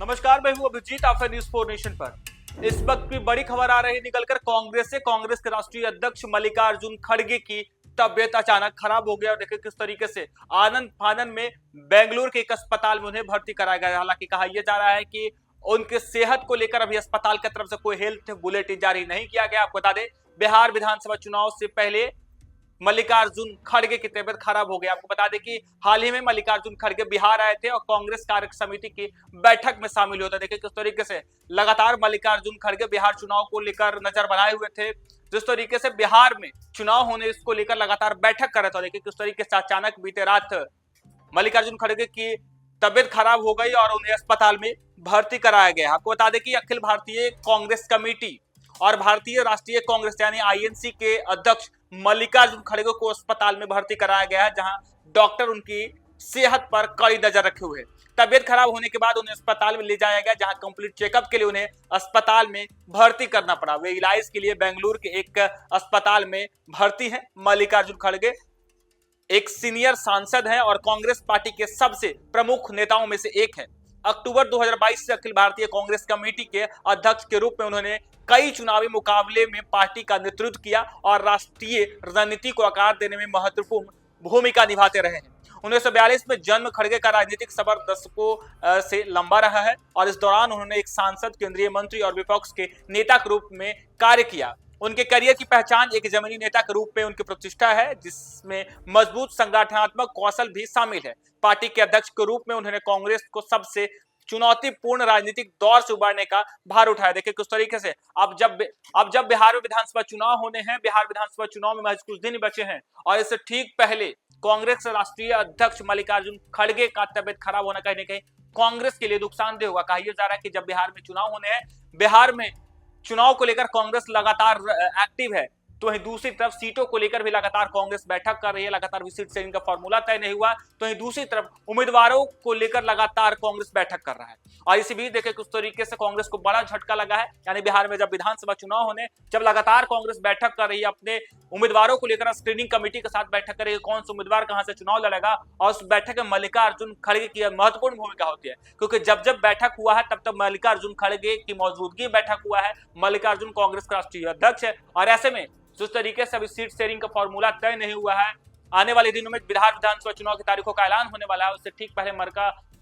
नमस्कार, मैं हूं अभिजीत, आप है न्यूज़ 4 नेशन पर। इस वक्त की बड़ी खबर आ रही निकलकर कांग्रेस से। कांग्रेस के राष्ट्रीय अध्यक्ष मल्लिकार्जुन खड़गे की तबियत अचानक खराब हो गया और देखिए किस तरीके से आनंद फानन में बेंगलुरु के एक अस्पताल में उन्हें भर्ती कराया गया। हालांकि कहा यह जा रहा है कि उनके सेहत को लेकर अभी अस्पताल की तरफ से कोई हेल्थ बुलेटिन जारी नहीं किया गया। आपको बता दें, बिहार विधानसभा चुनाव से पहले मल्लिकार्जुन खड़गे की तबियत खराब हो गई। आपको बता दें कि हाल ही में मल्लिकार्जुन खड़गे बिहार आए थे और कांग्रेस कार्य समिति की बैठक में शामिल होते। देखिए किस तरीके से लगातार मल्लिकार्जुन खड़गे बिहार चुनाव को लेकर नजर बनाए हुए थे। जिस तरीके से बिहार में चुनाव होने इसको लेकर लगातार बैठक कर रहे थे। देखिए किस तरीके से अचानक बीते रात मल्लिकार्जुन खड़गे की तबियत खराब हो गई और उन्हें अस्पताल में भर्ती कराया गया। आपको बता दें कि अखिल भारतीय कांग्रेस कमेटी और भारतीय राष्ट्रीय कांग्रेस यानी आईएनसी के अध्यक्ष मल्लिकार्जुन खड़गे को अस्पताल में भर्ती कराया गया है, जहां डॉक्टर उनकी सेहत पर कड़ी नजर रखे हुए हैं। तबियत खराब होने के बाद उन्हें अस्पताल में ले जाया गया, जहां कंप्लीट चेकअप के लिए उन्हें अस्पताल में भर्ती करना पड़ा। वे इलाज के लिए बेंगलुरु के एक अस्पताल में भर्ती है। मल्लिकार्जुन खड़गे एक सीनियर सांसद हैं और कांग्रेस पार्टी के सबसे प्रमुख नेताओं में से एक है। अक्टूबर 2022 से अखिल भारतीय कांग्रेस कमेटी के अध्यक्ष के रूप में उन्होंने कई चुनावी मुकाबले में पार्टी का नेतृत्व किया और राष्ट्रीय रणनीति को आकार देने में महत्वपूर्ण भूमिका निभाते रहे हैं। 1942 में जन्म खड़गे का राजनीतिक सफर दशकों से लंबा रहा है और इस दौरान उन्होंने एक सांसद, केंद्रीय मंत्री और विपक्ष के नेता के रूप में कार्य किया। उनके करियर की पहचान एक जमीनी नेता के रूप में उनकी प्रतिष्ठा है, जिसमें मजबूत संगठनात्मक कौशल भी शामिल है। पार्टी के अध्यक्ष के रूप में उन्होंने कांग्रेस को सबसे चुनौतीपूर्ण राजनीतिक दौर से उबारने का भार उठाया। देखिए किस तरीके से अब जब बिहार में विधानसभा चुनाव होने हैं, बिहार विधानसभा चुनाव में महज कुछ दिन बचे हैं और इससे ठीक पहले कांग्रेस राष्ट्रीय अध्यक्ष मल्लिकार्जुन खड़गे का तबियत खराब होना कहीं ना कहीं कांग्रेस के लिए नुकसानदेह होगा। कहा जा रहा है कि जब बिहार में चुनाव होने हैं, बिहार में चुनाव को लेकर कांग्रेस लगातार एक्टिव है, तो वहीं दूसरी तरफ सीटों को लेकर भी लगातार कांग्रेस बैठक कर रही है। लगातार सीट शेयरिंग का फॉर्मूला तय नहीं हुआ, तो वहीं दूसरी तरफ उम्मीदवारों को लेकर लगातार कांग्रेस बैठक कर रहा है। और इसी बीच देखिए किस तरीके से कांग्रेस को बड़ा झटका लगा है। यानी बिहार में जब विधानसभा चुनाव होने, जब लगातार कांग्रेस बैठक कर रही है, अपने उम्मीदवारों को लेकर स्क्रीनिंग कमेटी के साथ बैठक करेगी, कौन सा उम्मीदवार कहां से चुनाव लड़ेगा, और उस बैठक में मल्लिकार्जुन खड़गे की महत्वपूर्ण भूमिका होती है। क्योंकि जब जब बैठक हुआ है तब तब मल्लिकार्जुन खड़गे की मौजूदगी में बैठक हुआ है। मल्लिकार्जुन कांग्रेस का राष्ट्रीय अध्यक्ष है और ऐसे में जिस तरीके से अभी सीट शेयरिंग का फॉर्मूला तय नहीं हुआ है, आने वाले दिनों में बिहार विधानसभा चुनाव की तारीखों का ऐलान होने वाला है। उससे ठीक पहले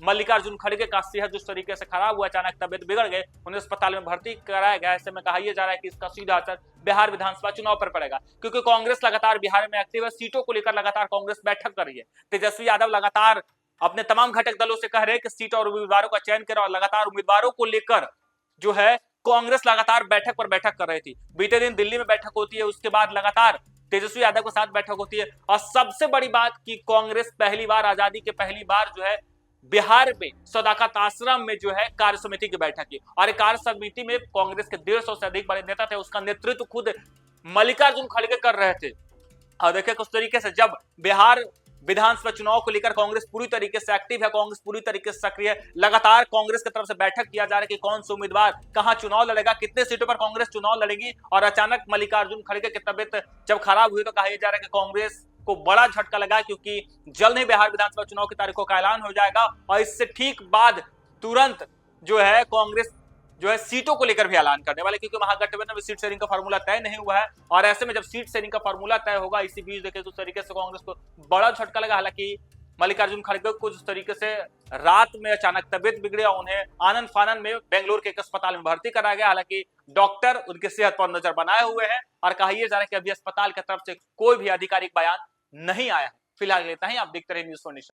मल्लिकार्जुन खड़गे का सेहत जिस तरीके से खराब हुआ, अचानक तबियत बिगड़ गई, उन्हें अस्पताल में भर्ती कराया गया। ऐसे में कहा यह जा रहा है कि इसका सीधा असर बिहार विधानसभा चुनाव पर पड़ेगा, क्योंकि कांग्रेस लगातार बिहार में एक्टिव है। सीटों को लेकर लगातार कांग्रेस बैठक कर रही है। तेजस्वी यादव लगातार अपने तमाम घटक दलों से कह रहे हैं कि सीट और उम्मीदवारों का चयन करें, और लगातार उम्मीदवारों को लेकर जो है कांग्रेस लगातार बैठक पर बैठक कर रही थी। बीते दिन दिल्ली में बैठक होती है, उसके बाद लगातार तेजस्वी यादव के साथ बैठक होती है। और सबसे बड़ी बात कि कांग्रेस पहली बार, आजादी के पहली बार जो है बिहार में सदाकत आश्रम में जो है कार्य समिति की बैठक की, और कार्य समिति में कांग्रेस के 150 से अधिक बड़े नेता थे। उसका नेतृत्व खुद मल्लिकार्जुन खड़गे कर रहे थे। और देखिए किस तरीके से जब बिहार विधानसभा चुनाव को लेकर कांग्रेस पूरी तरीके से एक्टिव है, कांग्रेस पूरी तरीके से सक्रिय है। लगातार कांग्रेस की तरफ से बैठक किया जा रहा है कि कौन सा उम्मीदवार कहां चुनाव लड़ेगा, कितने सीटों पर कांग्रेस चुनाव लड़ेगी। और अचानक मल्लिकार्जुन खड़गे की तबियत जब खराब हुई तो कहा जा रहा है कि कांग्रेस को बड़ा झटका लगा, क्योंकि जल्द ही बिहार विधानसभा चुनाव की तारीखों का ऐलान हो जाएगा और इससे ठीक बाद तुरंत जो है कांग्रेस जो है सीटों को लेकर भी ऐलान करने वाले, क्योंकि महागठबंधन में सीट शेयरिंग का फार्मूला तय नहीं हुआ है। और ऐसे में जब सीट शेयरिंग का फार्मूला तय होगा, इसी बीच देखिए उस तरीके से कांग्रेस को बड़ा झटका लगा। हालांकि मल्लिकार्जुन खड़गे को जिस तरीके से रात में अचानक तबियत बिगड़ी और उन्हें आनंद फानन में बेंगलुरु के एक अस्पताल में भर्ती कराया गया। हालांकि डॉक्टर उनके सेहत पर नजर बनाए हुए हैं और कहा जा रहा है कि अभी अस्पताल की तरफ से कोई भी आधिकारिक बयान नहीं आया है। फिलहाल इतना ही। आप देखते रहिए न्यूज़ 4 नेशन।